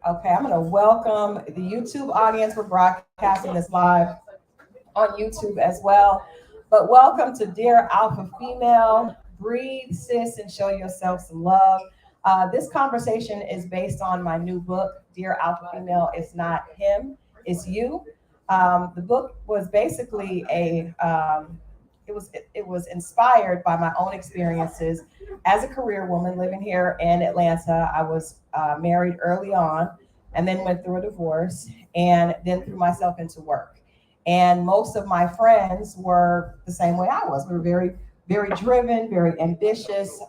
Okay, I'm going to welcome the YouTube audience. We're broadcasting this live on YouTube as well. But welcome to Dear Alpha Female. Breathe, sis, and show yourself some love. This conversation is based on my new book, Dear Alpha Female. It's not him, it's you. The book was basically it was inspired by my own experiences as a career woman living here in Atlanta. I was married early on, and then went through a divorce, and then threw myself into work. And most of my friends were the same way I was. We were very, very driven, very ambitious,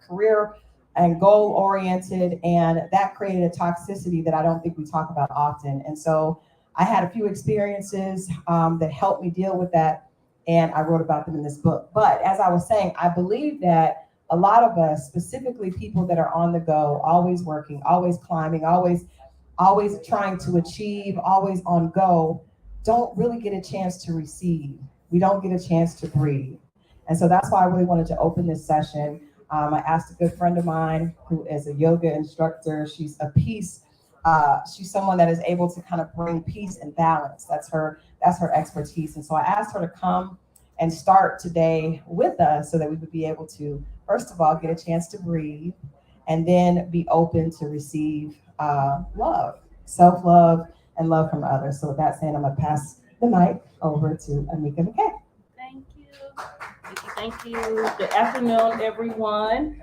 career and goal oriented. And that created a toxicity that I don't think we talk about often. And so I had a few experiences that helped me deal with that. And I wrote about them in this book. But as I was saying, I believe that a lot of us, specifically people that are on the go, always working, always climbing, always trying to achieve, always on go, don't really get a chance to receive. We don't get a chance to breathe. And so that's why I really wanted to open this session. I asked a good friend of mine who is a yoga instructor. She's a peace. She's someone that is able to kind of bring peace and balance. That's her expertise. And so I asked her to come and start today with us so that we would be able to, first of all, get a chance to breathe, and then be open to receive love, self-love, and love from others. So with that saying, I'm going to pass the mic over to Anika McKay. Thank you. Thank you. Good afternoon, everyone.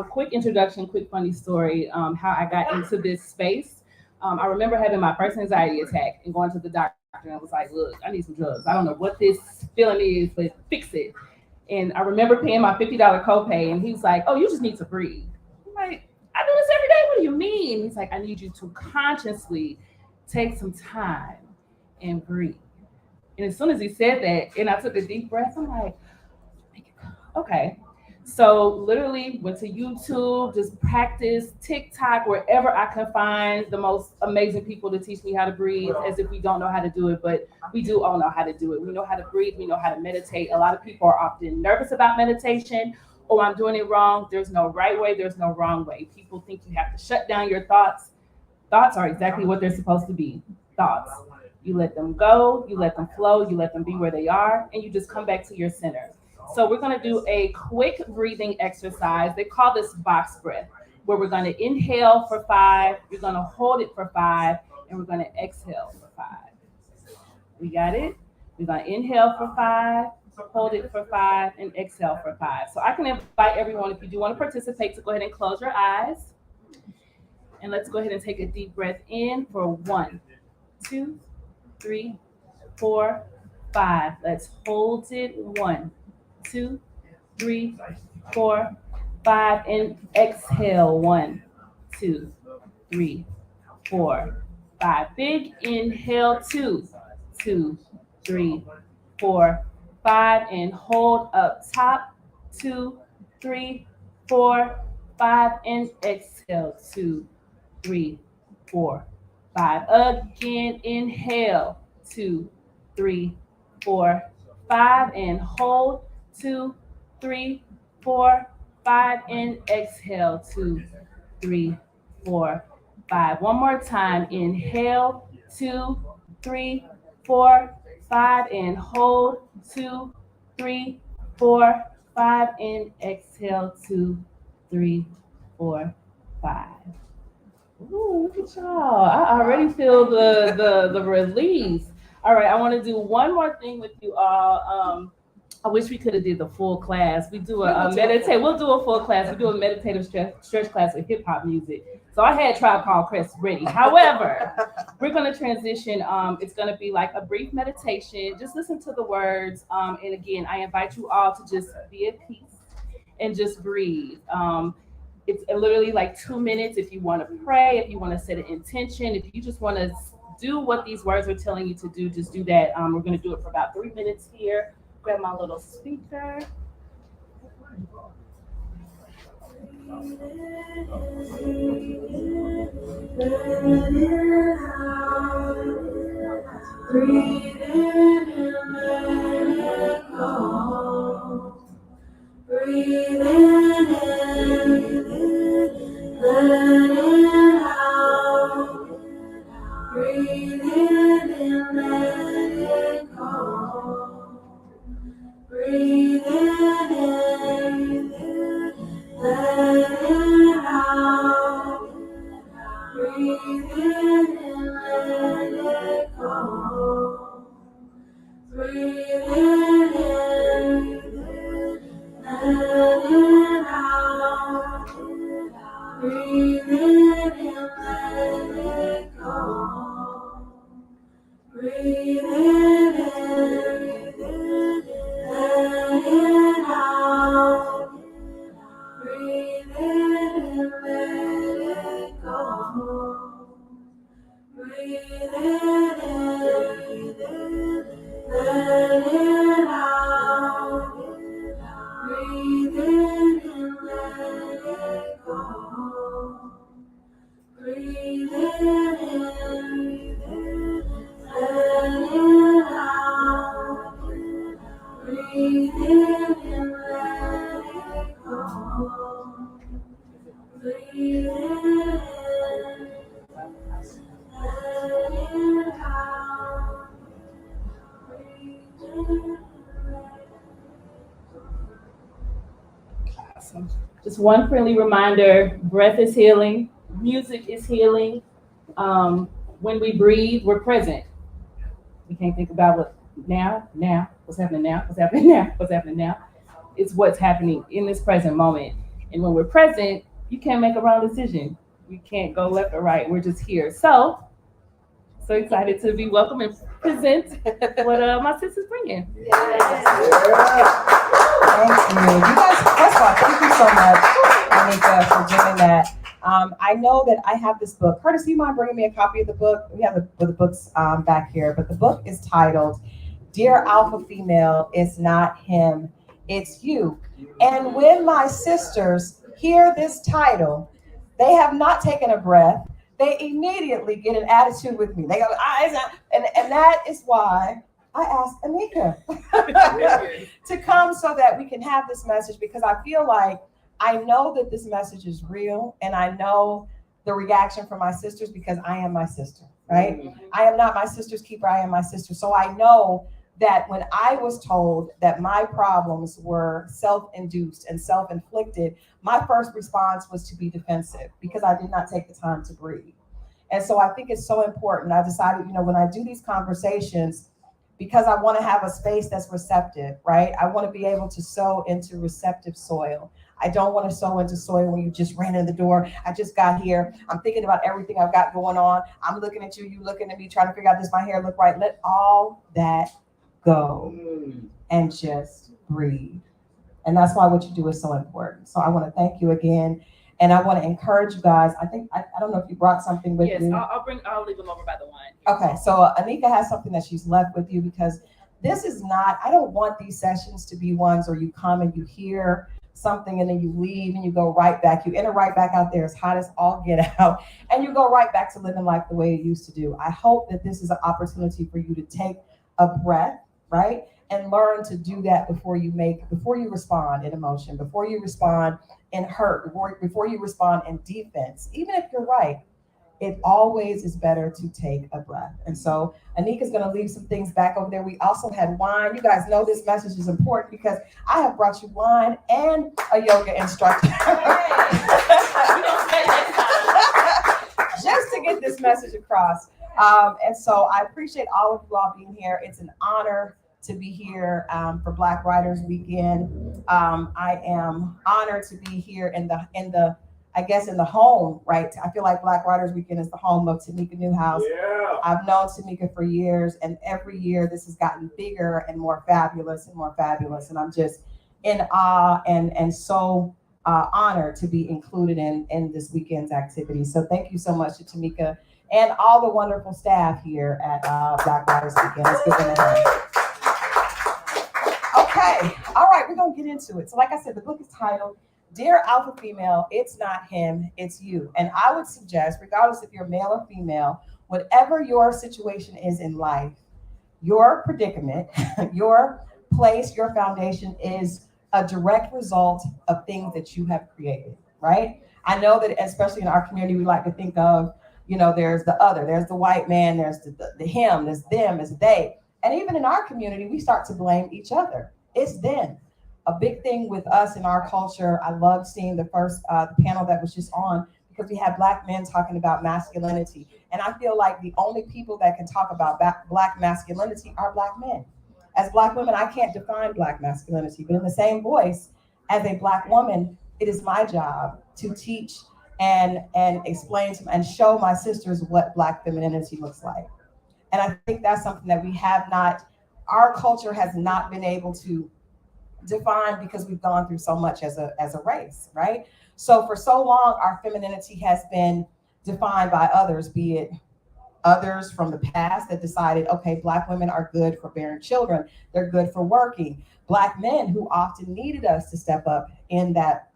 Quick introduction, quick funny story, how I got into this space. I remember having my first anxiety attack and going to the doctor, and I was like, look, I need some drugs. I don't know what this feeling is, but fix it. And I remember paying my $50 copay, and he was like, oh, you just need to breathe. I'm like, I do this every day. What do you mean? He's like, I need you to consciously take some time and breathe. And as soon as he said that, and I took a deep breath, I'm like, okay. So literally went to YouTube, just practice, TikTok, wherever I can find the most amazing people to teach me how to breathe, as if we don't know how to do it, but we do all know how to do it. We know how to breathe, we know how to meditate. A lot of people are often nervous about meditation. Oh, I'm doing it wrong. There's no right way, there's no wrong way. People think you have to shut down your thoughts. Thoughts are exactly what they're supposed to be, thoughts. You let them go, you let them flow, you let them be where they are, and you just come back to your center. So we're going to do a quick breathing exercise. They call this box breath, where we're going to inhale for 5, we're going to hold it for 5, and we're going to exhale for 5. We got it? We're going to inhale for 5, hold it for 5, and exhale for 5. So I can invite everyone, if you do want to participate, to go ahead and close your eyes. And let's go ahead and take a deep breath in for 1, 2, 3, 4, 5. Let's hold it. 1, 2, 3, 4, 5, and exhale. 1, 2, 3, 4, 5. Big inhale. 2, 2, 3, 4, 5, and hold up top. 2, 3, 4, 5, and exhale. 2, 3, 4, 5. Again, inhale. 2, 3, 4, 5, and hold. 2, 3, 4, 5, and exhale. 2, 3, 4, 5. One more time. Inhale. 2, 3, 4, 5, and hold. 2, 3, 4, 5, and exhale. 2, 3, 4, 5. Ooh, look at y'all. I already feel the release. All right, I want to do one more thing with you all. I wish we could have did the full class. We do a meditate. We'll do a full class. We do a meditative stretch class with hip hop music. So I had Tribe Called Quest ready. However, we're going to transition. It's going to be like a brief meditation. Just listen to the words. And again, I invite you all to just be at peace and just breathe. It's literally like 2 minutes if you want to pray, if you want to set an intention, if you just want to do what these words are telling you to do, just do that. We're going to do it for about 3 minutes here. Grab my little speaker. Breathe in and let it go. Breathe in and let it out. Breathe in and let it go. Breathe in and let it out. Breathe in and let it go. Breathe in and let it out. Breathe in and let it go. Breathe in and let it out. Breathe in and let it go. Breathe in and let it out. Breathe in and let it go. Breathe in and let it out. Breathe in and let it go. Breathe in and let it out. Breathe in and let Awesome. Just one friendly reminder, breath is healing, music is healing. When we breathe, we're present. We can't think about what what's happening now, what's happening now, what's happening now. It's what's happening in this present moment. And when we're present, you can't make a wrong decision. You can't go left or right. We're just here. So excited to be welcome and present what my sisters bringing. Yes. Thank you. You guys, first of all, thank you so much, Anika, for doing that. I know that I have this book. Curtis, do you mind bringing me a copy of the book? We have the books back here, but the book is titled Dear Alpha Female, It's Not Him, It's You. And when my sisters hear this title, they have not taken a breath. They immediately get an attitude with me. They go, it's not, and that is why I asked Anika to come so that we can have this message, because I feel like I know that this message is real, and I know the reaction from my sisters because I am my sister, right? Mm-hmm. I am not my sister's keeper, I am my sister. So I know that when I was told that my problems were self-induced and self-inflicted, my first response was to be defensive because I did not take the time to breathe. And so I think it's so important. I decided, when I do these conversations, because I want to have a space that's receptive, right? I want to be able to sow into receptive soil. I don't want to sow into soil when you just ran in the door. I just got here. I'm thinking about everything I've got going on. I'm looking at you, you looking at me, trying to figure out, does my hair look right? Let all that go and just breathe. And that's why what you do is so important. So I want to thank you again. And I want to encourage you guys. I think, I don't know if you brought something with you. Yes, I'll leave them over by the wine. Okay, so Anika has something that she's left with you, because this is not, I don't want these sessions to be ones where you come and you hear something and then you leave and you go right back. You enter right back out there as hot as all get out, and you go right back to living life the way you used to do. I hope that this is an opportunity for you to take a breath, right? And learn to do that before you respond in emotion, before you respond in hurt, before you respond in defense. Even if you're right, it always is better to take a breath. And so Anika's going to leave some things back over there. We also had wine. You guys know this message is important because I have brought you wine and a yoga instructor. Just to get this message across. And so I appreciate all of you all being here. It's an honor to be here for Black Writers Weekend. I am honored to be here in the home, right? I feel like Black Writers Weekend is the home of Tamika Newhouse. Yeah. I've known Tamika for years, and every year this has gotten bigger and more fabulous and more fabulous. And I'm just in awe and so honored to be included in this weekend's activity. So thank you so much to Tamika and all the wonderful staff here at Black Writers Weekend. It's good to have you. Okay, all right, we're gonna get into it. So like I said, the book is titled Dear Alpha Female, It's Not Him, It's You. And I would suggest, regardless if you're male or female, whatever your situation is in life, your predicament, your place, your foundation is a direct result of things that you have created, right? I know that especially in our community, we like to think of, There's the other, there's the white man, there's the him, there's them, there's they. And even in our community, we start to blame each other. It's them. A big thing with us in our culture, I loved seeing the first panel that was just on, because we had Black men talking about masculinity. And I feel like the only people that can talk about Black masculinity are Black men. As Black women, I can't define Black masculinity, but in the same voice, as a Black woman, it is my job to teach and explain to and show my sisters what Black femininity looks like. And I think that's something that we have not, our culture has not been able to define, because we've gone through so much as a race, right? So for so long, our femininity has been defined by others, be it others from the past that decided, okay, Black women are good for bearing children, they're good for working. Black men who often needed us to step up in that,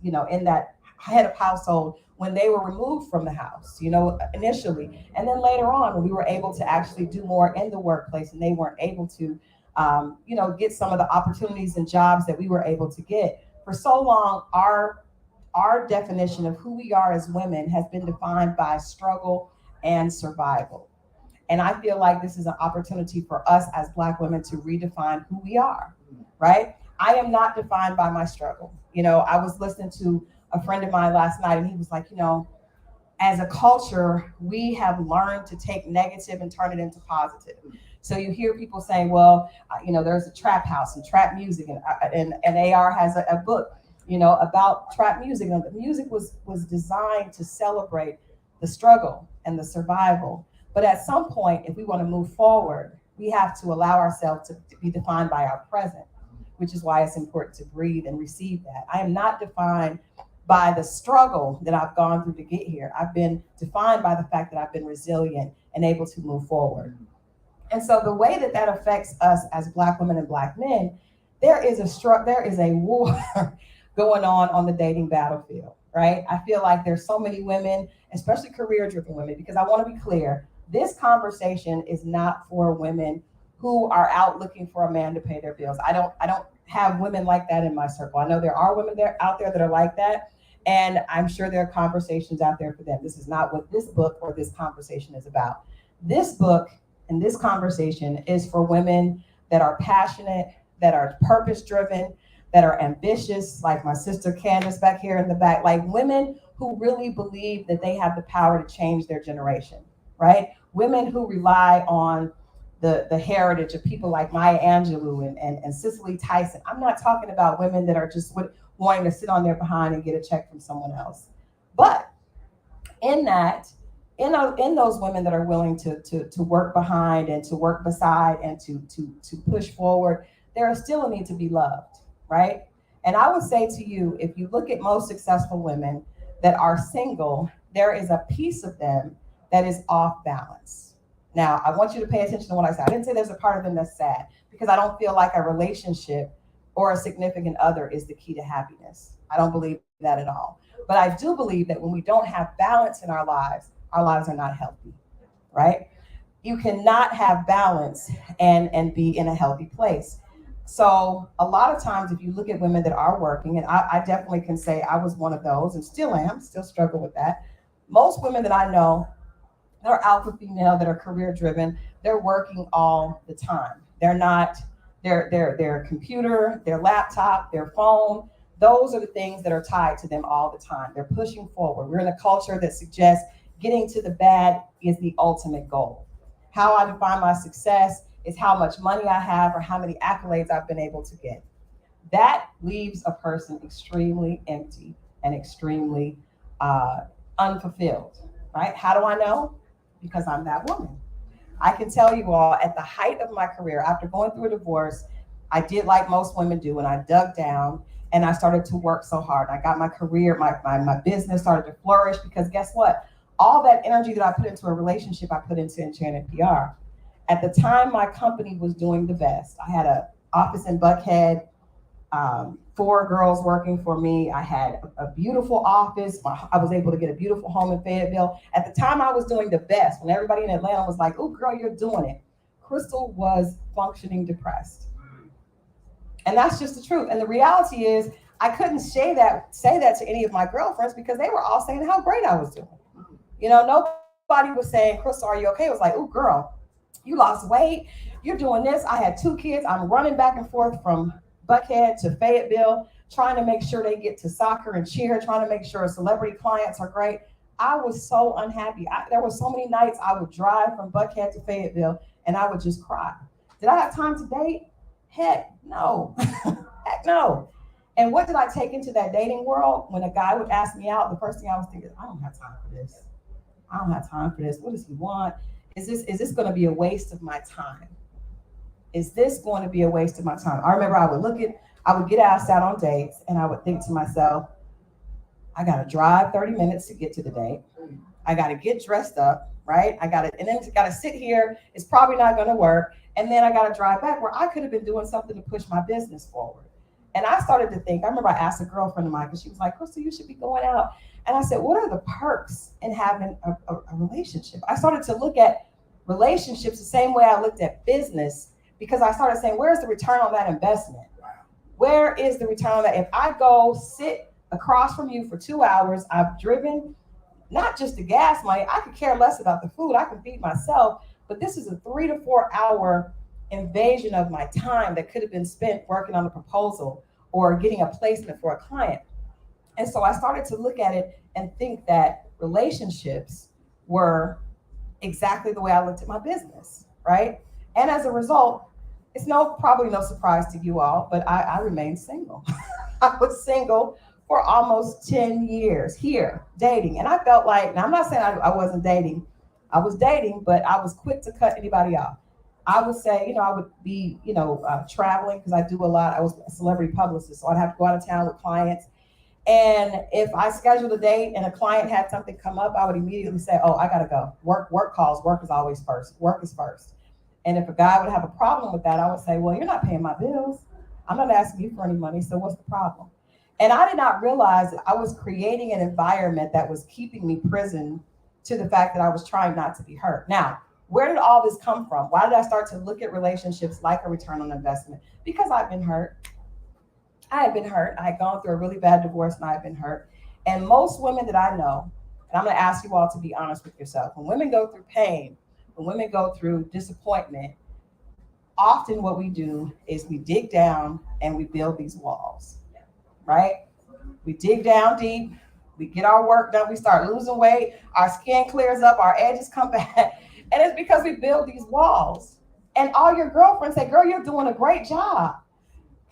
in that head of household when they were removed from the house, initially. And then later on, when we were able to actually do more in the workplace and they weren't able to, get some of the opportunities and jobs that we were able to get. For so long, our definition of who we are as women has been defined by struggle and survival. And I feel like this is an opportunity for us as Black women to redefine who we are, right? I am not defined by my struggle. I was listening to a friend of mine last night, and he was like, as a culture, we have learned to take negative and turn it into positive. So you hear people saying, well, there's a trap house and trap music, and AR has a book, about trap music. And the music was designed to celebrate the struggle and the survival. But at some point, if we want to move forward, we have to allow ourselves to be defined by our present, which is why it's important to breathe and receive that. I am not defined by the struggle that I've gone through to get here. I've been defined by the fact that I've been resilient and able to move forward. And so the way that affects us as Black women and Black men, there is a war going on the dating battlefield, right? I feel like there's so many women, especially career-driven women, because I want to be clear, this conversation is not for women who are out looking for a man to pay their bills. I don't have women like that in my circle. I know there are women out there that are like that, and I'm sure there are conversations out there for them. This is not what this book or this conversation is about. This book and this conversation is for women that are passionate, that are purpose-driven, that are ambitious, like my sister Candace back here in the back, like women who really believe that they have the power to change their generation, right? Women who rely on the heritage of people like Maya Angelou and Cicely Tyson. I'm not talking about women that are just wanting to sit on their behind and get a check from someone else. But in that, in those women that are willing to work behind and to work beside and to push forward, there is still a need to be loved, right? And I would say to you, if you look at most successful women that are single, there is a piece of them that is off balance. Now, I want you to pay attention to what I said. I didn't say there's a part of them that's sad, because I don't feel like a relationship or a significant other is the key to happiness. I don't believe that at all. But I do believe that when we don't have balance in our lives are not healthy, right? You cannot have balance and be in a healthy place. So a lot of times, if you look at women that are working, and I definitely can say I was one of those and still struggle with that. Most women that I know that are alpha female, that are career driven, they're working all the time. They're not, their computer, their laptop, their phone, those are the things that are tied to them all the time. They're pushing forward. We're in a culture that suggests getting to the bad is the ultimate goal. How I define my success is how much money I have or how many accolades I've been able to get. That leaves a person extremely empty and extremely unfulfilled, right? How do I know? Because I'm that woman. I can tell you all, at the height of my career, after going through a divorce, I did like most women do, and I dug down and I started to work so hard. I got my career, my business started to flourish, because guess what? All that energy that I put into a relationship, I put into Enchanted PR. At the time, my company was doing the best. I had an office in Buckhead, 4 girls working for me. I had a beautiful office. I was able to get a beautiful home in Fayetteville. At the time, I was doing the best. When everybody in Atlanta was like, "Oh, girl, you're doing it." Crystal was functioning depressed. And that's just the truth. And the reality is, I couldn't say that to any of my girlfriends, because they were all saying how great I was doing. Nobody was saying, Crystal, are you okay? It was like, oh, girl, you lost weight. You're doing this. I had two kids. I'm running back and forth from Buckhead to Fayetteville, trying to make sure they get to soccer and cheer, trying to make sure celebrity clients are great. I was so unhappy. There were so many nights I would drive from Buckhead to Fayetteville and I would just cry. Did I have time to date? Heck no. Heck no. And what did I take into that dating world? When a guy would ask me out, the first thing I was thinking, I don't have time for this. I don't have time for this. What does he want? Is this going to be a waste of my time? Is this going to be a waste of my time? I remember I would get asked out on dates and I would think to myself, I got to drive 30 minutes to get to the date. I got to get dressed up, right? And then got to sit here. It's probably not going to work. And then I got to drive back where I could have been doing something to push my business forward. And I started to think, I remember I asked a girlfriend of mine because she was like, Crystal, you should be going out. And I said, what are the perks in having a relationship? I started to look at relationships the same way I looked at business because I started saying, where's the return on that investment? Where is the return on that? If I go sit across from you for 2 hours, I've driven not just the gas money, I could care less about the food, I can feed myself, but this is a 3 to 4 hour invasion of my time that could have been spent working on a proposal or getting a placement for a client. And so I started to look at it and think that relationships were exactly the way I looked at my business, right? And as a result, it's probably no surprise to you all, but I remained single. I was single for almost 10 years here, dating. And I felt like, now I'm not saying I wasn't dating. I was dating, but I was quick to cut anybody off. I would say, I would be, traveling because I do a lot. I was a celebrity publicist, so I'd have to go out of town with clients. And if I scheduled a date and a client had something come up, I would immediately say, oh, I got to go. Work calls. Work is always first. Work is first. And if a guy would have a problem with that, I would say, well, you're not paying my bills. I'm not asking you for any money. So what's the problem? And I did not realize that I was creating an environment that was keeping me prisoned to the fact that I was trying not to be hurt. Now, where did all this come from? Why did I start to look at relationships like a return on investment? Because I've been hurt. I had been hurt. I had gone through a really bad divorce and I had been hurt. And most women that I know, and I'm going to ask you all to be honest with yourself, when women go through pain, when women go through disappointment, often what we do is we dig down and we build these walls, right? We dig down deep, we get our work done, we start losing weight, our skin clears up, our edges come back, and it's because we build these walls. And all your girlfriends say, girl, you're doing a great job.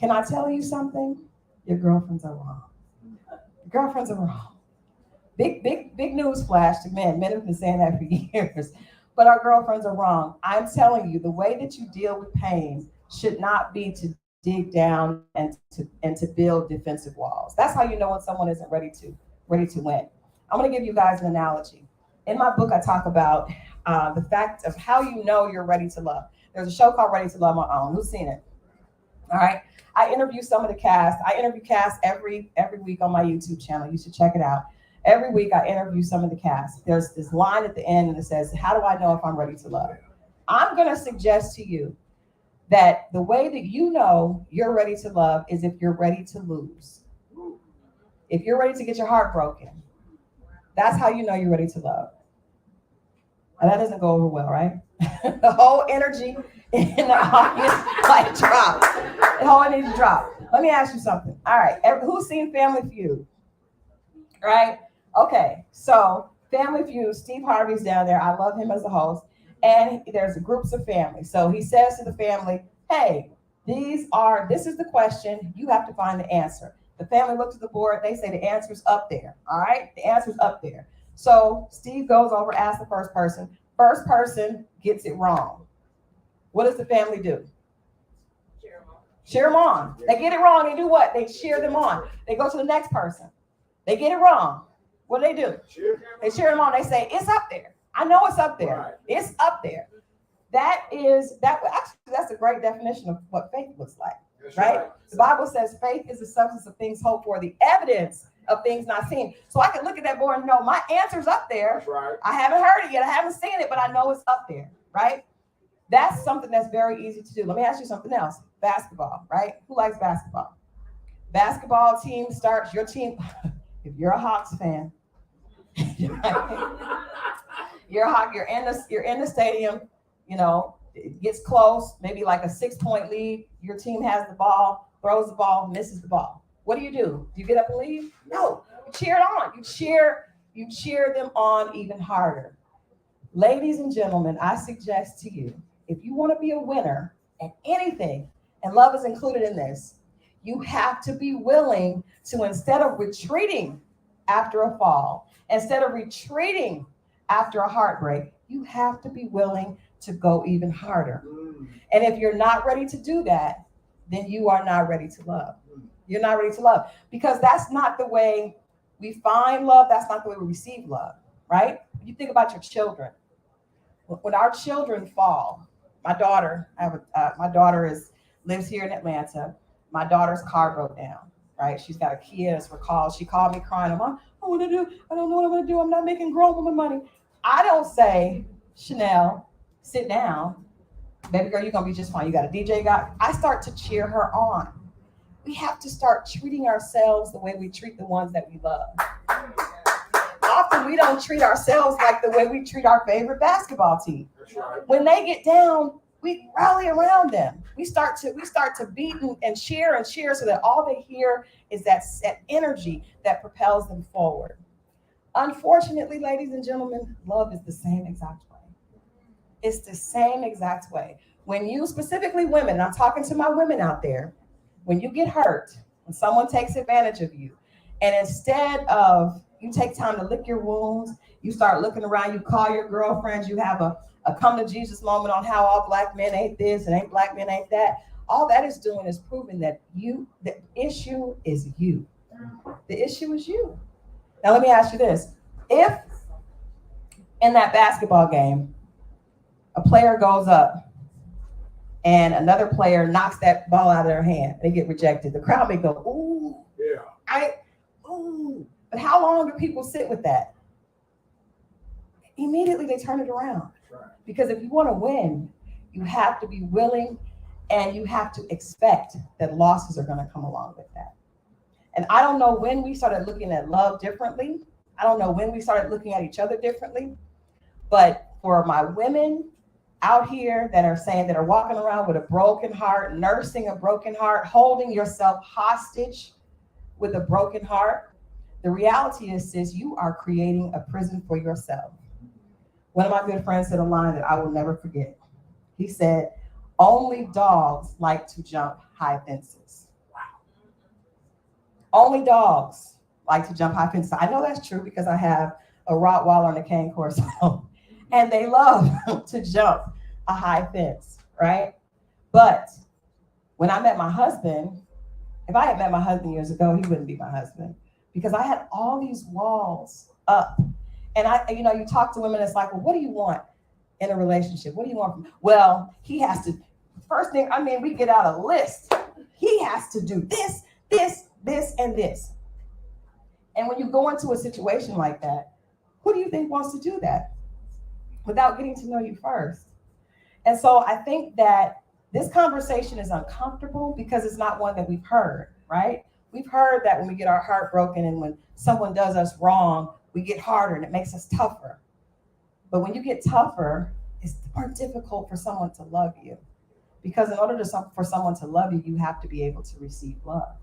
Can I tell you something? Your girlfriends are wrong. Girlfriends are wrong. Big news flash to men. Men have been saying that for years. But our girlfriends are wrong. I'm telling you, the way that you deal with pain should not be to dig down and to build defensive walls. That's how you know when someone isn't ready to win. I'm going to give you guys an analogy. In my book, I talk about the fact of how you know you're ready to love. There's a show called Ready to Love on OWN. Who's seen it? All right. I interview some of the cast. I interview cast every week on my YouTube channel. You should check it out. Every week I interview some of the cast. There's this line at the end and it says, how do I know if I'm ready to love? I'm going to suggest to you that the way that you know you're ready to love is if you're ready to lose. If you're ready to get your heart broken, that's how you know you're ready to love. And that doesn't go over well, right? The whole energy in the audience like dropped. The whole energy dropped. Let me ask you something. All right, who's seen Family Feud? Right? Okay, so Family Feud, Steve Harvey's down there. I love him as a host. And there's groups of family. So he says to the family, hey, this is the question. You have to find the answer. The family looks at the board. They say the answer's up there. All right, the answer's up there. So Steve goes over, asks the first person. First person gets it wrong. What does the family do? Cheer them on. They get it wrong. They do what? They cheer them on. They go to the next person. They get it wrong. What do? They cheer them on. They say, it's up there. I know it's up there. Right. It's up there. Actually, that's a great definition of what faith looks like. That's right? The Bible says faith is the substance of things hoped for, the evidence of things not seen. So I can look at that board and know my answer's up there. That's right. I haven't heard it yet. I haven't seen it, but I know it's up there, right? That's something that's very easy to do. Let me ask you something else. Basketball, right? Who likes basketball? Basketball team starts, your team, if you're a Hawks fan, your You're in the stadium, you know, it gets close, maybe like a 6-point lead. Your team has the ball, throws the ball, misses the ball. What do? Do you get up and leave? No. You cheer it on. You cheer them on even harder. Ladies and gentlemen, I suggest to you, if you want to be a winner at anything, and love is included in this, you have to be willing to, instead of retreating after a fall, instead of retreating after a heartbreak, you have to be willing to go even harder. And if you're not ready to do that, then you are not ready to love. You're not ready to love, because that's not the way we find love. That's not the way we receive love, right? You think about your children. When our children fall, my daughter, my daughter lives here in Atlanta. My daughter's car broke down, right? She's got a Kia, as recalled. She called me crying, Mom, I don't know what I'm gonna do. I'm not making grown woman money. I don't say, Chanel, sit down. Baby girl, you're gonna be just fine. You got a DJ guy. I start to cheer her on. We have to start treating ourselves the way we treat the ones that we love. Often we don't treat ourselves like the way we treat our favorite basketball team. When they get down, we rally around them. We start to beat and cheer so that all they hear is that energy that propels them forward. Unfortunately, ladies and gentlemen, love is the same exact way. It's the same exact way. When you, specifically women, and I'm talking to my women out there, when you get hurt, when someone takes advantage of you, and instead of you take time to lick your wounds, you start looking around, you call your girlfriends, you have a come to Jesus moment on how all black men ain't this and ain't black men ain't that. All that is doing is proving that the issue is you. The issue is you. Now let me ask you this. If in that basketball game, a player goes up and another player knocks that ball out of their hand, they get rejected, the crowd may go, ooh, yeah. Ooh. But how long do people sit with that? Immediately they turn it around. Right. Because if you want to win, you have to be willing and you have to expect that losses are going to come along with that. And I don't know when we started looking at love differently. I don't know when we started looking at each other differently. But for my women out here that are walking around with a broken heart, nursing a broken heart, holding yourself hostage with a broken heart, the reality is, sis, you are creating a prison for yourself. One of my good friends said a line that I will never forget. He said, only dogs like to jump high fences. Wow. Only dogs like to jump high fences. I know that's true because I have a Rottweiler and a cane corso, and they love to jump a high fence, right? But when I met my husband, if I had met my husband years ago, he wouldn't be my husband because I had all these walls up. And you talk to women, it's like, well, what do you want in a relationship? What do you want? Well, he has to, first thing, we get out a list. He has to do this, this, this, and this. And when you go into a situation like that, who do you think wants to do that without getting to know you first? And so I think that this conversation is uncomfortable because it's not one that we've heard, right? We've heard that when we get our heart broken and when someone does us wrong, we get harder and it makes us tougher. But when you get tougher, it's more difficult for someone to love you. Because in order for someone to love you, you have to be able to receive love.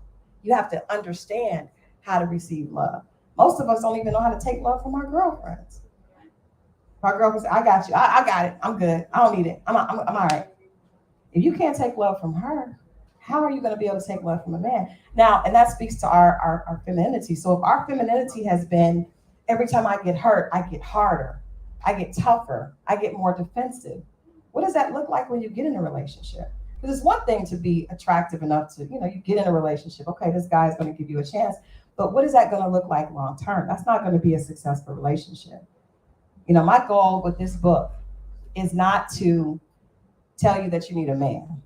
You have to understand how to receive love. Most of us don't even know how to take love from our girlfriends. Our girlfriends say, I got you. I got it. I'm good. I don't need it. I'm all right. If you can't take love from her, how are you going to be able to take love from a man? Now, and that speaks to our femininity. So if our femininity has been, every time I get hurt, I get harder, I get tougher, I get more defensive. What does that look like when you get in a relationship? Because it's one thing to be attractive enough to, you get in a relationship. Okay, this guy is going to give you a chance. But what is that going to look like long term? That's not going to be a successful relationship. My goal with this book is not to tell you that you need a man.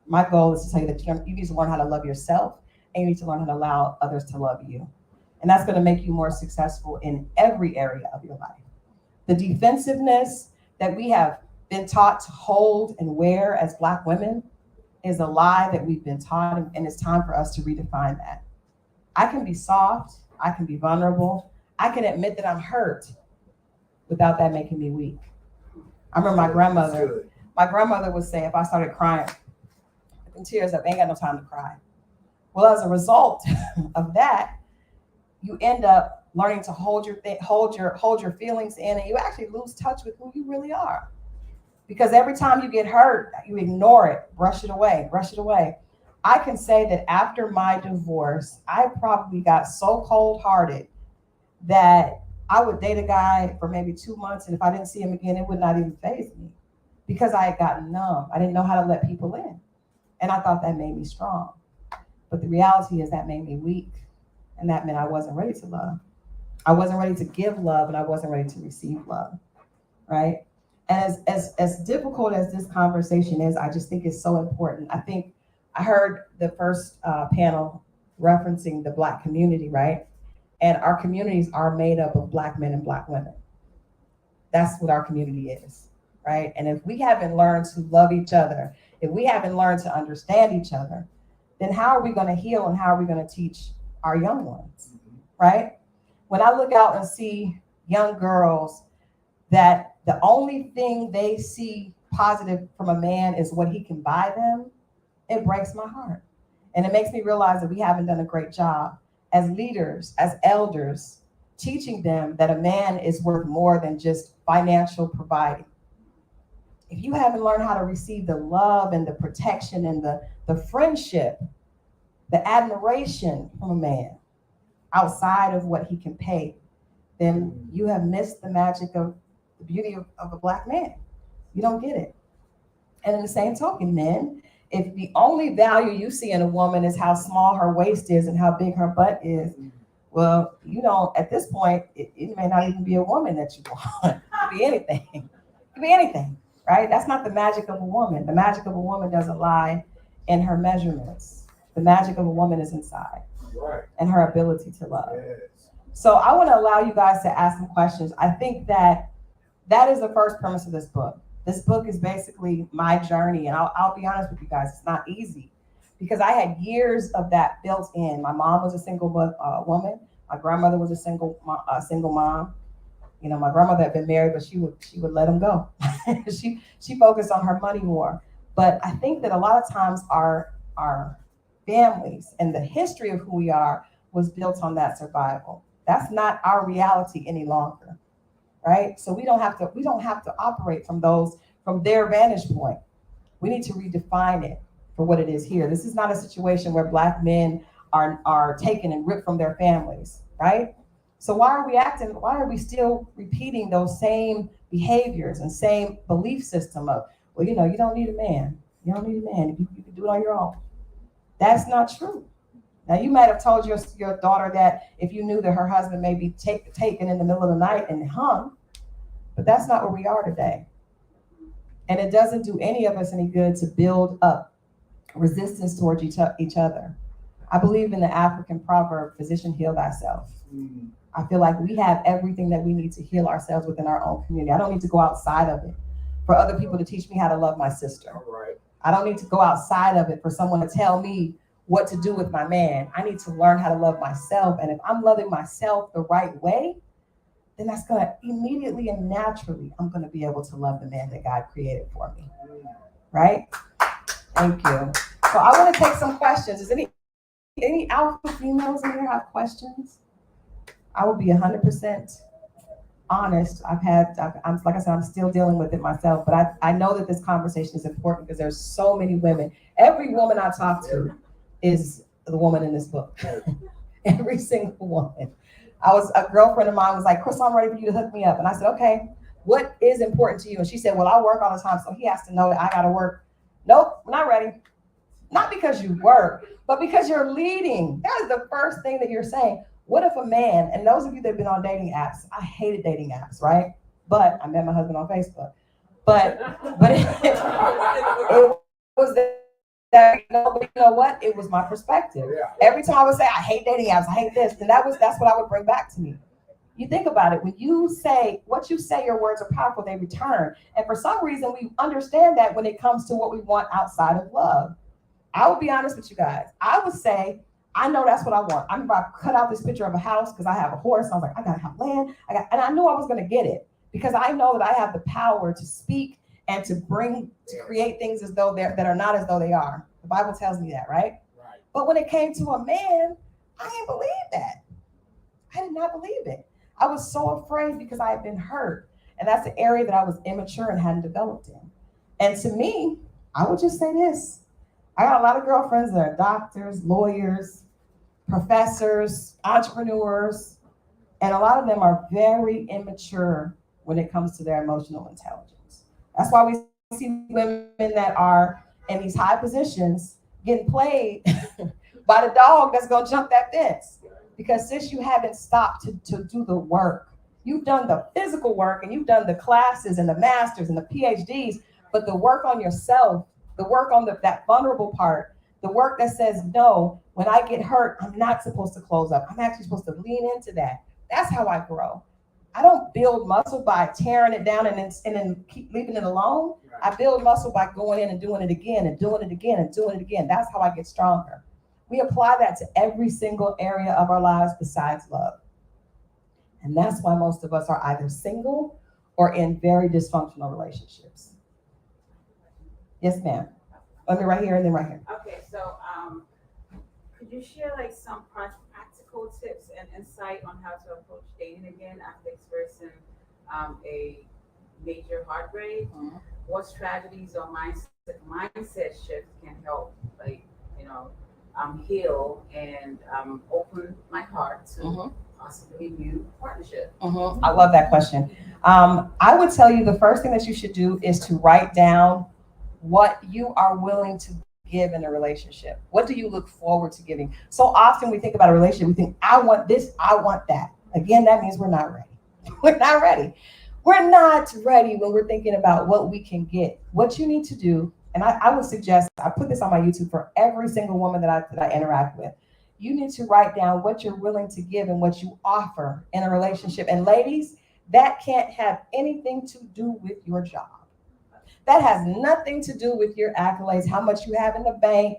My goal is to tell you that you need to learn how to love yourself and you need to learn how to allow others to love you. And that's going to make you more successful in every area of your life. The defensiveness that we have been taught to hold and wear as Black women is a lie that we've been taught, and it's time for us to redefine that. I can be soft, I can be vulnerable, I can admit that I'm hurt without that making me weak. I remember my grandmother would say if I started crying, in tears up, ain't got no time to cry. Well, as a result of that, you end up learning to hold your feelings in, and you actually lose touch with who you really are. Because every time you get hurt, you ignore it, brush it away, brush it away. I can say that after my divorce, I probably got so cold hearted that I would date a guy for maybe 2 months, and if I didn't see him again, it would not even faze me because I had gotten numb. I didn't know how to let people in. And I thought that made me strong. But the reality is that made me weak. And that meant I wasn't ready to love. I wasn't ready to give love, and I wasn't ready to receive love. Right? And as difficult as this conversation is, I just think it's so important. I think I heard the first panel referencing the Black community, right? And our communities are made up of Black men and Black women. That's what our community is, right? And if we haven't learned to love each other, if we haven't learned to understand each other, then how are we going to heal and how are we going to teach our young ones, right? When I look out and see young girls that the only thing they see positive from a man is what he can buy them, it breaks my heart. And it makes me realize that we haven't done a great job as leaders, as elders, teaching them that a man is worth more than just financial providing. If you haven't learned how to receive the love and the protection and the friendship, the admiration from a man outside of what he can pay, then you have missed the magic of the beauty of a Black man. You don't get it. And in the same token, men, if the only value you see in a woman is how small her waist is and how big her butt is, well, you don't, at this point, it may not even be a woman that you want. It could be anything. It could be anything, right? That's not the magic of a woman. The magic of a woman doesn't lie in her measurements. The magic of a woman is inside, right, and her ability to love. Yes. So I want to allow you guys to ask some questions. I think that is the first premise of this book. This book is basically my journey, and I'll be honest with you guys, it's not easy because I had years of that built in. My mom was a single woman. My grandmother was a single mom. You know, my grandmother had been married, but she would let him go. she focused on her money more. But I think that a lot of times our families and the history of who we are was built on that survival. That's not our reality any longer, right? So we don't have to operate from their vantage point. We need to redefine it for what it is here. This is not a situation where Black men are taken and ripped from their families, right? So why are we still repeating those same behaviors and same belief system of, well, you don't need a man. You don't need a man. You can do it on your own. That's not true. Now, you might have told your daughter that if you knew that her husband may be taken in the middle of the night and hung, but that's not where we are today. And it doesn't do any of us any good to build up resistance towards each other. I believe in the African proverb, physician, heal thyself. Mm-hmm. I feel like we have everything that we need to heal ourselves within our own community. I don't need to go outside of it for other people to teach me how to love my sister. All right. I don't need to go outside of it for someone to tell me what to do with my man. I need to learn how to love myself. And if I'm loving myself the right way, then that's going to immediately and naturally, I'm going to be able to love the man that God created for me. Right? Thank you. So I want to take some questions. Is any alpha females in here have questions? I will be 100% honest. I'm like I said, I'm still dealing with it myself, but I know that this conversation is important because there's so many women. Every woman I talk to is the woman in this book. Every single woman. A girlfriend of mine was like, Crystal, I'm ready for you to hook me up. And I said, okay, what is important to you? And she said, well, I work all the time, so he has to know that I got to work. Nope, I'm not ready. Not because you work, but because you're leading. That is the first thing that you're saying. What if a man, and those of you that have been on dating apps, I hated dating apps, right? But I met my husband on Facebook. But it was that, but you know what? It was my perspective. Yeah. Every time I would say, I hate dating apps, I hate this, then that's what I would bring back to me. You think about it, when you say, what you say, your words are powerful, they return. And for some reason, we understand that when it comes to what we want outside of love. I will be honest with you guys. I would say, I know that's what I want. I remember I cut out this picture of a house because I have a horse. I was like, I gotta have land. And I knew I was gonna get it. because I know that I have the power to speak and to create things as though that are not as though they are. The Bible tells me that, right? Right. But when it came to a man, I didn't believe that. I did not believe it. I was so afraid because I had been hurt. And that's the area that I was immature and hadn't developed in. And to me, I would just say this. I got a lot of girlfriends that are doctors, lawyers, professors, entrepreneurs, and a lot of them are very immature when it comes to their emotional intelligence. That's why we see women that are in these high positions getting played by the dog that's gonna jump that fence. Because since you haven't stopped to do the work, you've done the physical work and you've done the classes and the masters and the PhDs, but the work on yourself, the work on that vulnerable part, the work that says, no, when I get hurt, I'm not supposed to close up. I'm actually supposed to lean into that. That's how I grow. I don't build muscle by tearing it down and then keep leaving it alone. I build muscle by going in and doing it again and doing it again and doing it again. That's how I get stronger. We apply that to every single area of our lives besides love. And that's why most of us are either single or in very dysfunctional relationships. Yes, ma'am. Let me right here and then right here. Okay, so could you share like some practical tips and insight on how to approach dating again after experiencing a major heartbreak? Mm-hmm. What strategies or mindset shifts can help, like, heal and open my heart to mm-hmm. possibly new partnership? Mm-hmm. I love that question. I would tell you the first thing that you should do is to write down what you are willing to give in a relationship. What do you look forward to giving? So often we think about a relationship, we think, I want this, I want that. Again, that means we're not ready. We're not ready. We're not ready when we're thinking about what we can get. What you need to do, and I would suggest, I put this on my YouTube for every single woman that I interact with. You need to write down what you're willing to give and what you offer in a relationship. And ladies, that can't have anything to do with your job. That has nothing to do with your accolades, how much you have in the bank,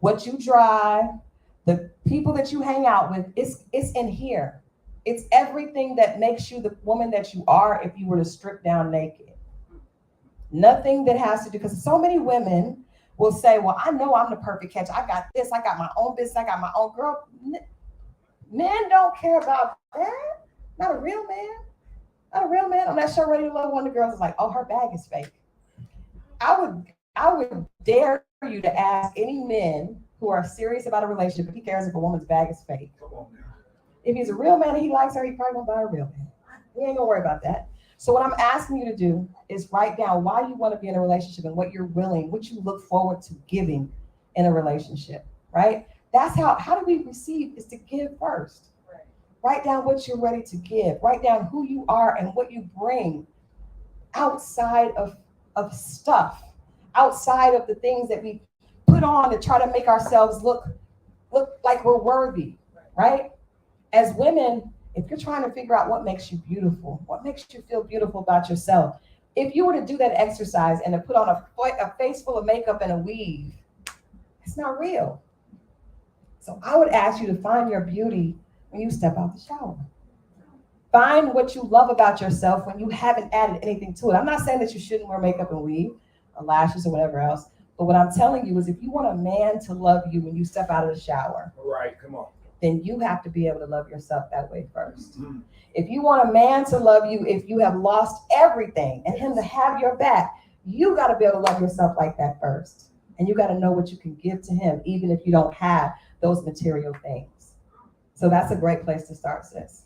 what you drive, the people that you hang out with. It's in here. It's everything that makes you the woman that you are if you were to strip down naked. Nothing that has to do, because so many women will say, well, I know I'm the perfect catch. I got this, I got my own business, I got my own girl. Men don't care about that. Not a real man. Not a real man. On that show, Ready to Love, one of the girls is like, oh, her bag is fake. I would dare you to ask any men who are serious about a relationship if he cares if a woman's bag is fake. If he's a real man and he likes her, he probably won't buy a real man. We ain't gonna worry about that. So what I'm asking you to do is write down why you want to be in a relationship and what you're willing, what you look forward to giving in a relationship, right? That's how do we receive is to give first. Right. Write down what you're ready to give. Write down who you are and what you bring outside of stuff, outside of the things that we put on to try to make ourselves look like we're worthy, right? As women, if you're trying to figure out what makes you beautiful, what makes you feel beautiful about yourself, if you were to do that exercise and to put on a face full of makeup and a weave, it's not real. So I would ask you to find your beauty when you step out the shower. Find what you love about yourself when you haven't added anything to it. I'm not saying that you shouldn't wear makeup and weave or lashes or whatever else, but what I'm telling you is if you want a man to love you when you step out of the shower, right, come on, then you have to be able to love yourself that way first. Mm-hmm. If you want a man to love you, if you have lost everything and him to have your back, you got to be able to love yourself like that first. And you got to know what you can give to him, even if you don't have those material things. So that's a great place to start, sis.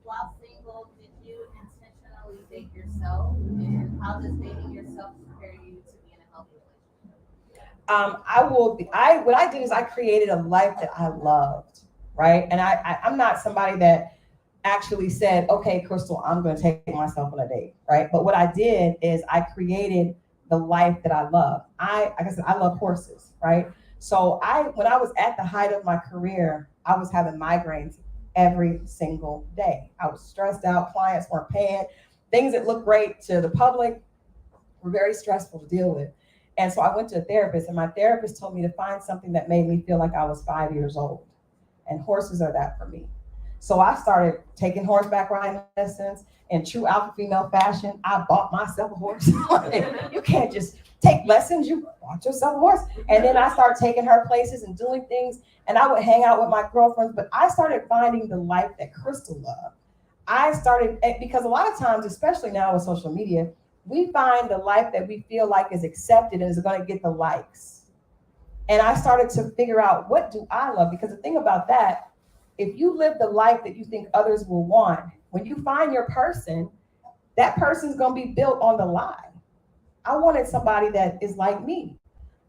While single, did you intentionally date yourself? And how does dating yourself prepare you to be in a healthy relationship? What I did is I created a life that I loved, right? And I'm not somebody that actually said, okay, Crystal, I'm going to take myself on a date, right? But what I did is I created the life that I love. Like I said, I love horses, right? So when I was at the height of my career, I was having migraines every single day. I was stressed out. Clients weren't paying. Things that looked great to the public were very stressful to deal with. And so I went to a therapist, and my therapist told me to find something that made me feel like I was 5 years old. and horses are that for me. So I started taking horseback riding lessons in true alpha female fashion. I bought myself a horse. You can't just take lessons, you bought yourself a horse. And then I started taking her places and doing things, and I would hang out with my girlfriends, but I started finding the life that Crystal loved. I started, because a lot of times, especially now with social media, we find the life that we feel like is accepted and is going to get the likes. And I started to figure out, what do I love? Because the thing about that, if you live the life that you think others will want, when you find your person, that person's going to be built on the lie. I wanted somebody that is like me.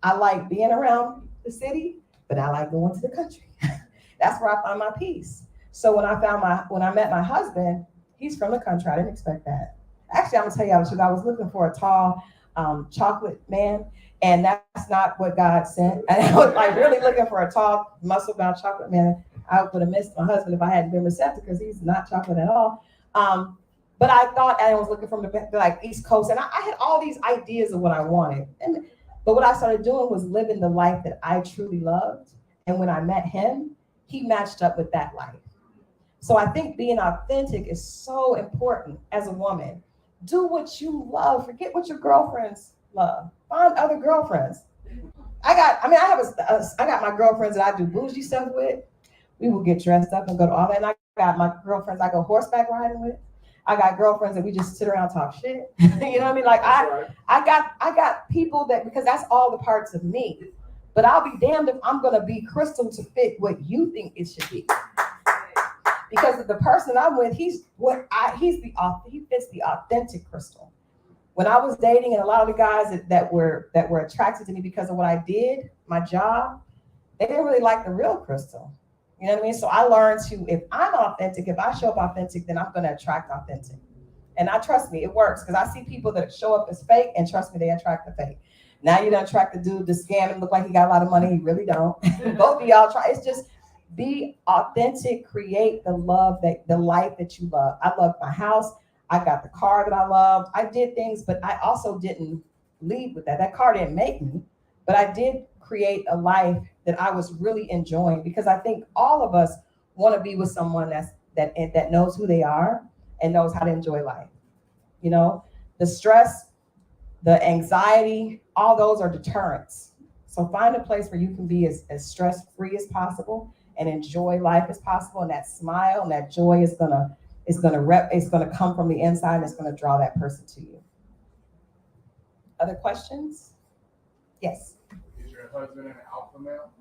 I like being around the city, but I like going to the country. That's where I find my peace. So when I met my husband, he's from the country. I didn't expect that. Actually, I'm gonna tell you the truth. I was looking for a tall, chocolate man, and that's not what God sent. And I was like really looking for a tall, muscle-bound chocolate man. I would have missed my husband if I hadn't been receptive, because he's not chocolate at all. But I thought I was looking from the like East Coast, and I had all these ideas of what I wanted. But what I started doing was living the life that I truly loved. And when I met him, he matched up with that life. So I think being authentic is so important as a woman. Do what you love. Forget what your girlfriends love. Find other girlfriends. I got my girlfriends that I do bougie stuff with. We will get dressed up and go to all that. And I got my girlfriends I go horseback riding with. I got girlfriends that we just sit around and talk shit. You know what I mean? Like I got people that, because that's all the parts of me. But I'll be damned if I'm gonna be Crystal to fit what you think it should be. Because the person I'm with, he fits the authentic Crystal. When I was dating, and a lot of the guys that were attracted to me because of what I did, my job, they didn't really like the real Crystal. You know what I mean? So I learned to, if I'm authentic, if I show up authentic, then I'm going to attract authentic. And trust me, it works, because I see people that show up as fake, and trust me, they attract the fake. Now you don't attract the dude to scam and look like he got a lot of money. He really don't. Both of y'all try. It's just be authentic, create the life that you love. I love my house. I got the car that I love. I did things, but I also didn't lead with that. That car didn't make me, but I did create a life that I was really enjoying, because I think all of us want to be with someone that knows who they are and knows how to enjoy life. You know, the stress, the anxiety, all those are deterrents. So find a place where you can be as stress-free as possible and enjoy life as possible. And that smile and that joy is gonna come from the inside, and it's gonna draw that person to you. Other questions? Yes. Is your husband an alpha male?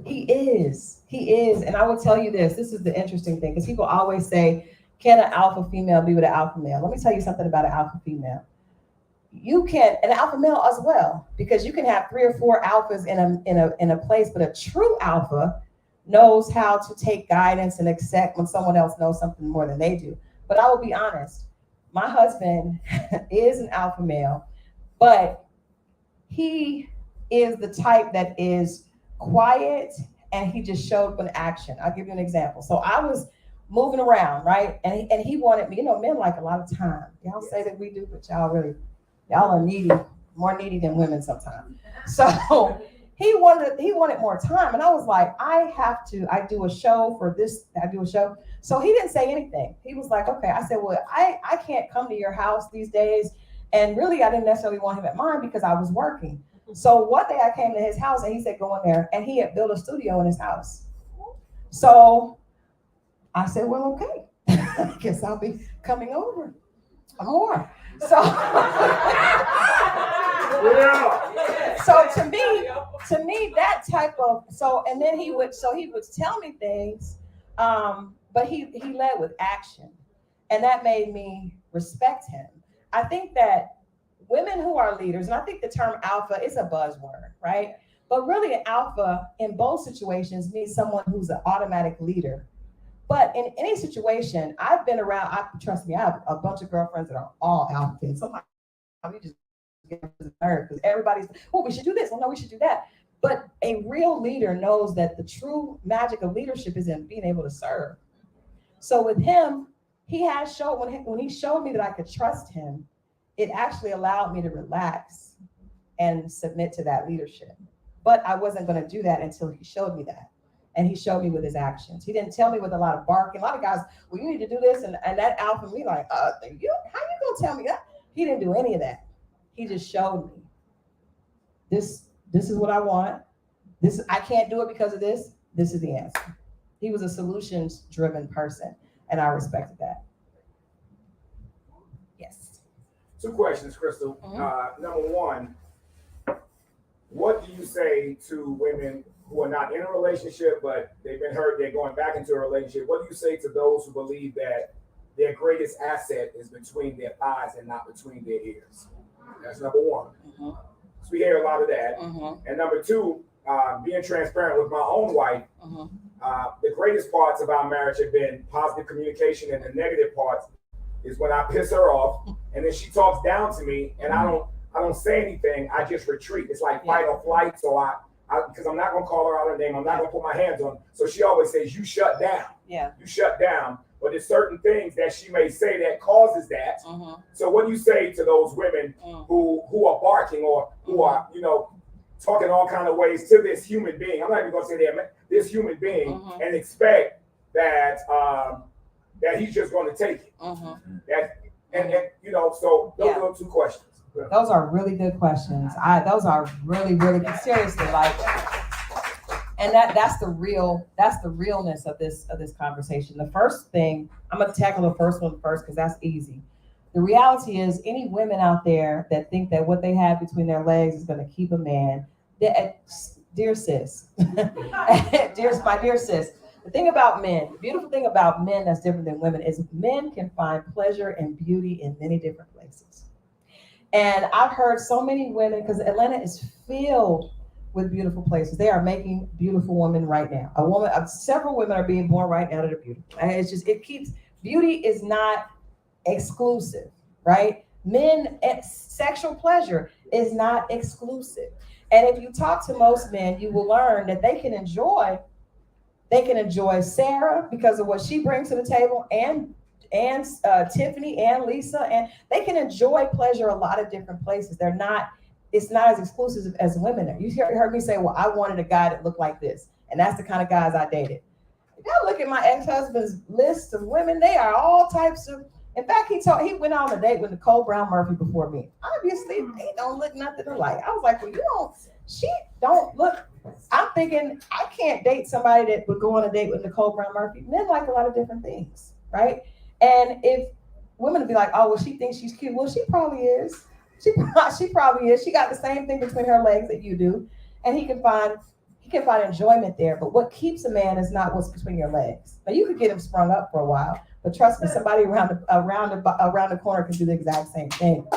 He is. And I will tell you this is the interesting thing, because people always say, can an alpha female be with an alpha male? Let me tell you something about an alpha female. You can, an alpha male as well, because you can have 3 or 4 alphas in a place, but a true alpha knows how to take guidance and accept when someone else knows something more than they do. But I will be honest, my husband is an alpha male, but he is the type that is quiet, and he just showed up in action. I'll give you an example. So I was moving around, right? And he wanted me, men like a lot of time. Y'all say that we do, but y'all are needy, more needy than women sometimes. So he wanted more time. And I was like, I do a show for this, I do a show. So he didn't say anything. He was like, okay. I said, well, I can't come to your house these days. And really, I didn't necessarily want him at mine because I was working. So one day I came to his house, and he said, go in there. And he had built a studio in his house. So I said, well, okay. I guess I'll be coming over more. So, so to me, that type of, and then he would tell me things, but he led with action, and that made me respect him. I think that women who are leaders, and I think the term alpha is a buzzword, right? But really, an alpha in both situations means someone who's an automatic leader. But in any situation, I've been around, trust me, I have a bunch of girlfriends that are all alphas. Sometimes you just get nervous because everybody's, we should do this. Oh, no, we should do that. But a real leader knows that the true magic of leadership is in being able to serve. So with him, he has showed, when he showed me that I could trust him, it actually allowed me to relax and submit to that leadership. But I wasn't going to do that until he showed me that. And he showed me with his actions. He didn't tell me with a lot of barking. A lot of guys, well, you need to do this, and that alpha me like, how you gonna tell me that? He didn't do any of that. He just showed me this is what I want. This I can't do it because of this. This is the answer. He was a solutions driven person, and I respected that. Yes. Two questions, Crystal. Number one, what do you say to women who are not in a relationship, but they've been hurt, they're going back into a relationship? What do you say to those who believe that their greatest asset is between their thighs and not between their ears? That's number one. So we hear a lot of that. And number two, being transparent with my own wife, the greatest parts of our marriage have been positive communication, and the negative parts is when I piss her off and then she talks down to me and I don't say anything, I just retreat. It's like fight or flight. So I because I'm not gonna call her out her name, I'm not gonna put my hands on. So she always says, you shut down. Yeah. You shut down. But there's certain things that she may say that causes that. So what do you say to those women who are barking or who are, talking all kind of ways to this human being? I'm not even gonna say that, this human being, and expect that that he's just gonna take it. So those are two questions. Those are really good questions. Those are really, really good. Seriously, like, and that's the realness of this conversation. The first thing, I'm gonna tackle the first one first because that's easy. The reality is, any women out there that think that what they have between their legs is gonna keep a man, dear sis, my dear sis, the thing about men, the beautiful thing about men that's different than women is men can find pleasure and beauty in many different places. And I've heard so many women, because Atlanta is filled with beautiful places. They are making beautiful women right now. Several women are being born right now that are beautiful. And beauty is not exclusive, right? Men, sexual pleasure is not exclusive. And if you talk to most men, you will learn that they can enjoy Sarah because of what she brings to the table, and Tiffany and Lisa, and they can enjoy pleasure a lot of different places. It's not as exclusive as women are. You heard me say, well, I wanted a guy that looked like this, and that's the kind of guys I dated. If y'all look at my ex-husband's list of women, they are all types of. In fact, he went on a date with Nicole Brown Murphy before me. Obviously, they don't look nothing alike. I was like, well, she don't look. I'm thinking I can't date somebody that would go on a date with Nicole Brown Murphy. Men like a lot of different things, right? And if women would be like, oh, well, she thinks she's cute. Well, she probably is. She probably is. She got the same thing between her legs that you do. And he can find enjoyment there. But what keeps a man is not what's between your legs. Now, you could get him sprung up for a while, but trust me, somebody around the corner can do the exact same thing.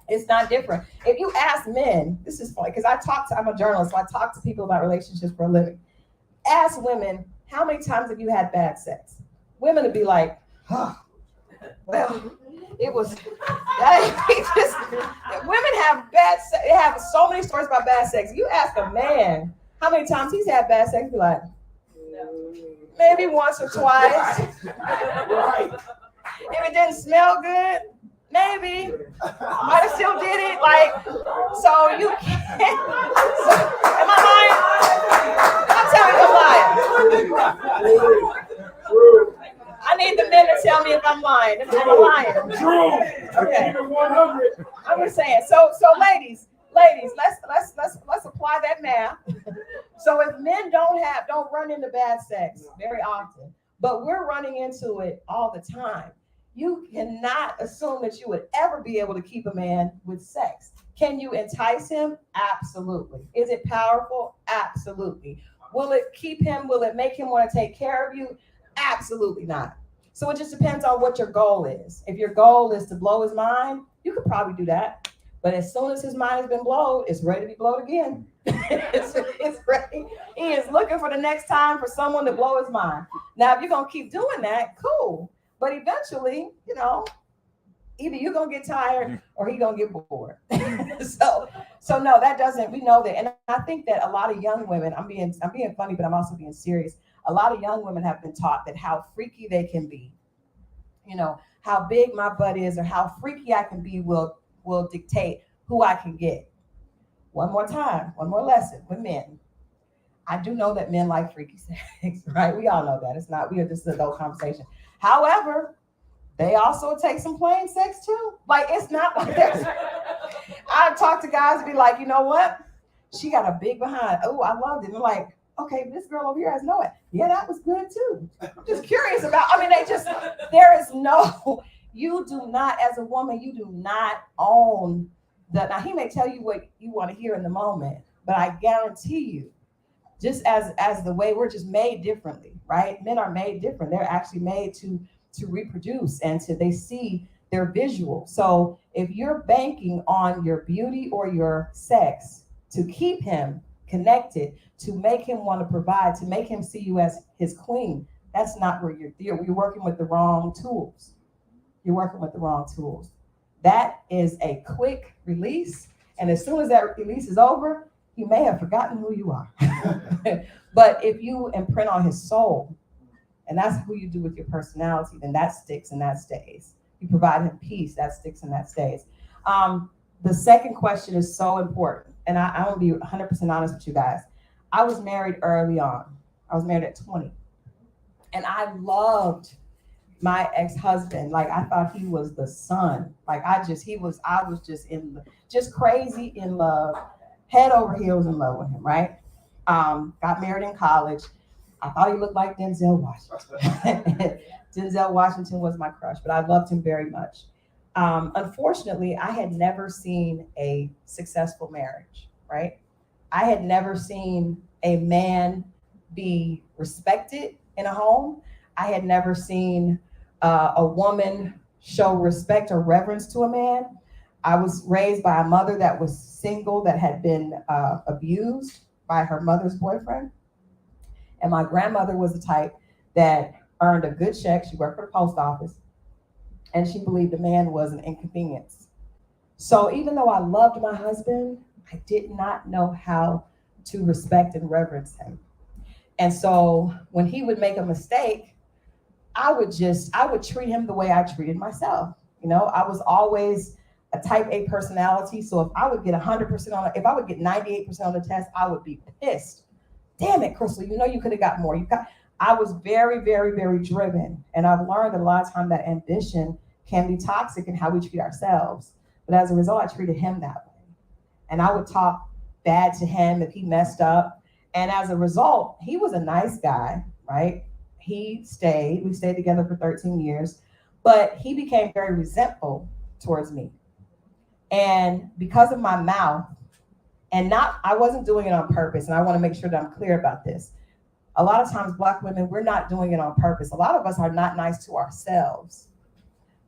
It's not different. If you ask men, this is funny, because I'm a journalist, so I talk to people about relationships for a living. Ask women, how many times have you had bad sex? Women would be like, well, it was, women have bad sex. They have so many stories about bad sex. You ask a man how many times he's had bad sex, be like, maybe once or twice. Right. If it didn't smell good, maybe. Might have still did it. Like, so you can't. So, am I lying? I'm telling you I'm lying. True. I need the men to tell me if I'm lying. If I'm lying. True. Okay. Even 100. I'm just saying. So ladies, let's apply that math. So if men don't run into bad sex very often, but we're running into it all the time, you cannot assume that you would ever be able to keep a man with sex. Can you entice him? Absolutely. Is it powerful? Absolutely. Will it keep him? Will it make him want to take care of you? Absolutely not. So it just depends on what your goal is. If your goal is to blow his mind, you could probably do that. But as soon as his mind has been blown, it's ready to be blown again. it's ready. He is looking for the next time for someone to blow his mind. Now, if you're going to keep doing that, cool. But eventually, either you're going to get tired or he's going to get bored. So no, that doesn't, we know that. And I think that a lot of young women, I'm being funny, but I'm also being serious. A lot of young women have been taught that how freaky they can be, how big my butt is or how freaky I can be will dictate who I can get. One more lesson with men. I do know that men like freaky sex, right? We all know that. It's not, this is an adult conversation. However, they also take some plain sex too. Like, it's not like there's, I talk to guys and be like, you know what? She got a big behind. Oh, I loved it. And I'm like, okay, this girl over here has no it. Yeah, that was good too. I'm just curious about, there is no, you do not, as a woman, you do not own that. Now, he may tell you what you want to hear in the moment, but I guarantee you, just as the way we're just made differently, right? Men are made different. They're actually made to reproduce and they see their visual. So if you're banking on your beauty or your sex to keep him connected, to make him want to provide, to make him see you as his queen, that's not where you're working with the wrong tools. You're working with the wrong tools. That is a quick release. And as soon as that release is over, he may have forgotten who you are. But if you imprint on his soul, and that's who you do with your personality, then that sticks and that stays. You provide him peace, that sticks and that stays. The second question is so important. And I want to be 100% honest with you guys. I was married early on. I was married at 20. And I loved my ex-husband. Like, I thought he was the sun. Like, I was just crazy in love, head over heels in love with him, right? Got married in college. I thought he looked like Denzel Washington. Denzel Washington was my crush, but I loved him very much. Unfortunately, I had never seen a successful marriage, right? I had never seen a man be respected in a home. I had never seen a woman show respect or reverence to a man. I was raised by a mother that was single, that had been abused by her mother's boyfriend. And my grandmother was the type that earned a good check. She worked for the post office. And she believed a man was an inconvenience. So even though I loved my husband, I did not know how to respect and reverence him. And so when he would make a mistake, I would treat him the way I treated myself. You know, I was always a type A personality. So if I would get 100% if I would get 98% on the test, I would be pissed. Damn it, Crystal, you know you could have got more. I was very, very, very driven. And I've learned a lot of time that ambition can be toxic in how we treat ourselves. But as a result, I treated him that way. And I would talk bad to him if he messed up. And as a result, he was a nice guy, right? We stayed together for 13 years, but he became very resentful towards me. And because of my mouth, I wasn't doing it on purpose. And I want to make sure that I'm clear about this. A lot of times, Black women, we're not doing it on purpose. A lot of us are not nice to ourselves.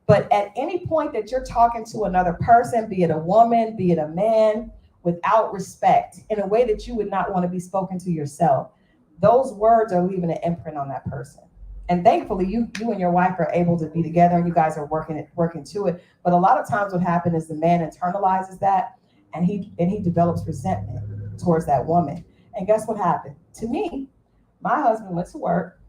But at any point that you're talking to another person, be it a woman, be it a man, without respect, in a way that you would not want to be spoken to yourself, those words are leaving an imprint on that person. And thankfully, you and your wife are able to be together and you guys are working to it. But a lot of times what happens is the man internalizes that and he develops resentment towards that woman. And guess what happened? To me, my husband went to work.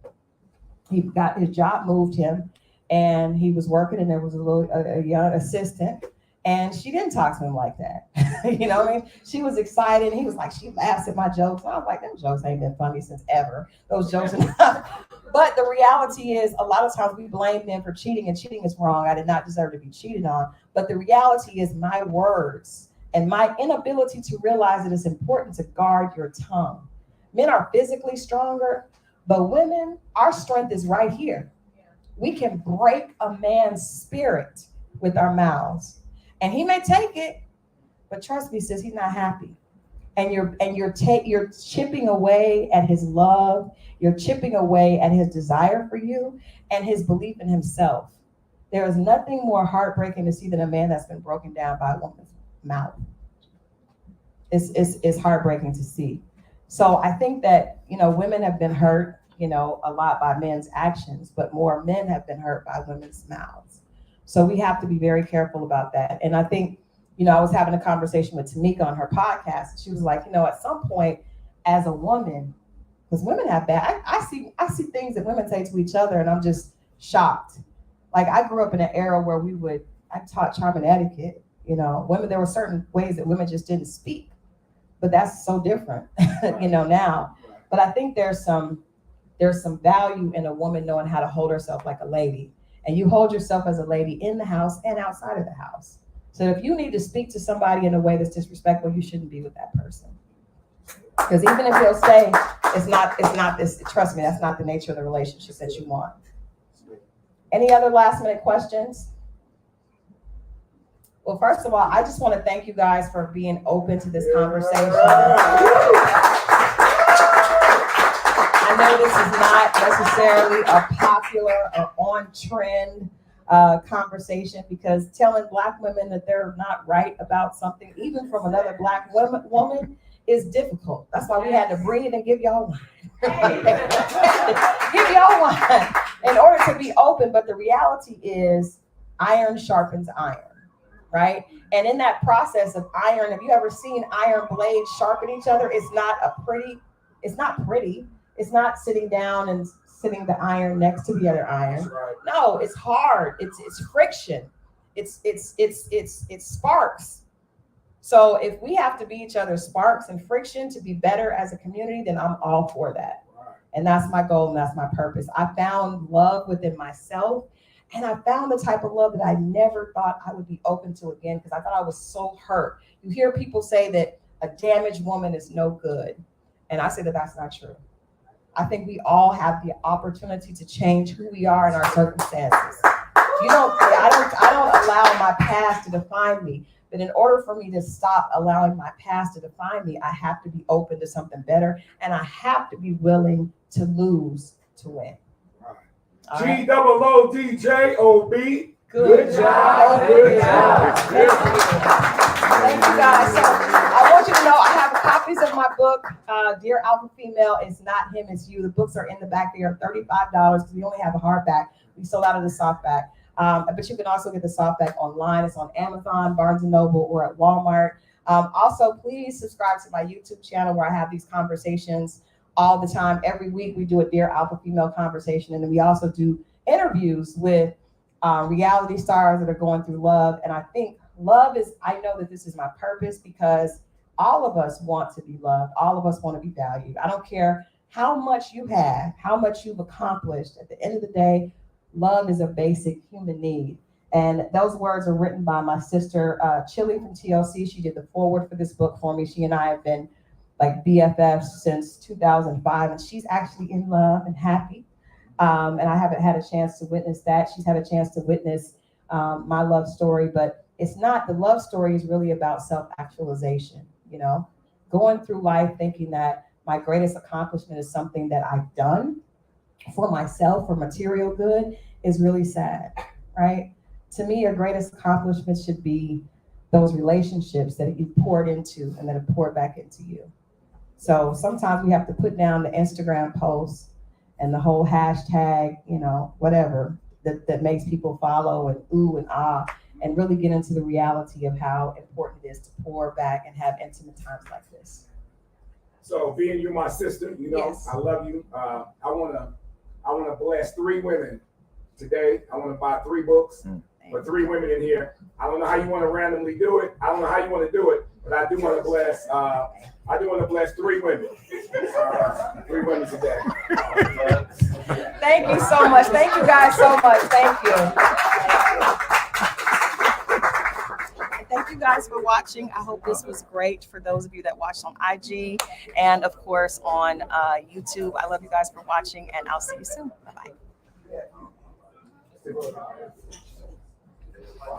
He got his job, moved him, and he was working, and there was a young assistant, and she didn't talk to him like that. You know what I mean? She was excited. He was like, she laughs at my jokes. And I was like, them jokes ain't been funny since ever. Those jokes are not. But the reality is, a lot of times we blame men for cheating, and cheating is wrong. I did not deserve to be cheated on. But the reality is my words and my inability to realize that it's important to guard your tongue. Men are physically stronger, but women, our strength is right here. We can break a man's spirit with our mouths. And he may take it, but trust me, sis, he's not happy. And you're chipping away at his love. You're chipping away at his desire for you and his belief in himself. There is nothing more heartbreaking to see than a man that's been broken down by a woman's mouth. It's heartbreaking to see. So I think that, women have been hurt, a lot by men's actions, but more men have been hurt by women's mouths. So we have to be very careful about that. And I think, I was having a conversation with Tamika on her podcast. She was like, at some point as a woman, because women have bad, I see things that women say to each other and I'm just shocked. Like I grew up in an era where I taught charm and etiquette, women, there were certain ways that women just didn't speak, but that's so different, now. But I think there's some value in a woman knowing how to hold herself like a lady. And you hold yourself as a lady in the house and outside of the house. So if you need to speak to somebody in a way that's disrespectful, you shouldn't be with that person. Because even if he'll say it's not this, trust me, that's not the nature of the relationship that you want. Any other last minute questions? Well, first of all, I just want to thank you guys for being open to this conversation. I know this is not necessarily a popular or on-trend conversation, because telling Black women that they're not right about something, even from another Black woman, is difficult. That's why we had to breathe and give y'all one. Give y'all one in order to be open. But the reality is, iron sharpens iron, right? And in that process of iron, have you ever seen iron blades sharpen each other? It's not pretty. It's not sitting down and sitting the iron next to the other iron. Right. No, it's hard. It's friction. It's sparks. So if we have to be each other's sparks and friction to be better as a community, then I'm all for that. Right. And that's my goal and that's my purpose. I found love within myself, and I found the type of love that I never thought I would be open to again, because I thought I was so hurt. You hear people say that a damaged woman is no good. And I say that that's not true. I think we all have the opportunity to change who we are in our circumstances. I don't allow my past to define me. But in order for me to stop allowing my past to define me, I have to be open to something better, and I have to be willing to lose to win. Right. GOODJOB. Good job. Good job. Thank you guys. So I want you to know I have copies of my book, Dear Alpha Female. It's not him, it's you. The books are in the back. They are $35 because we only have a hardback. We sold out of the softback. But you can also get the softback online. It's on Amazon, Barnes & Noble, or at Walmart. Also, please subscribe to my YouTube channel where I have these conversations all the time. Every week we do a Dear Alpha Female conversation, and then we also do interviews with reality stars that are going through love. And I think I know that this is my purpose, because all of us want to be loved. All of us want to be valued. I don't care how much you have, how much you've accomplished. At the end of the day, love is a basic human need. And those words are written by my sister, Chili from TLC. She did the foreword for this book for me. She and I have been like BFFs since 2005, and she's actually in love and happy. And I haven't had a chance to witness that. She's had a chance to witness my love story, but it's not, the love story is really about self-actualization, going through life thinking that my greatest accomplishment is something that I've done for myself, for material good, is really sad, right? To me, your greatest accomplishment should be those relationships that you've poured into and that have poured back into you. So sometimes we have to put down the Instagram posts and the whole hashtag, whatever, that makes people follow and ooh and ah, and really get into the reality of how important it is to pour back and have intimate times like this. So being you my sister, Yes. I love you. I wanna bless 3 women today. I wanna buy 3 books for 3 women in here. I don't know how you want to randomly do it. I don't know how you want to do it, but I do want to bless. I do want to bless 3 women. 3 women today. Thank you so much. Thank you guys so much. Thank you. And thank you guys for watching. I hope this was great for those of you that watched on IG and of course on YouTube. I love you guys for watching, and I'll see you soon. Bye-bye.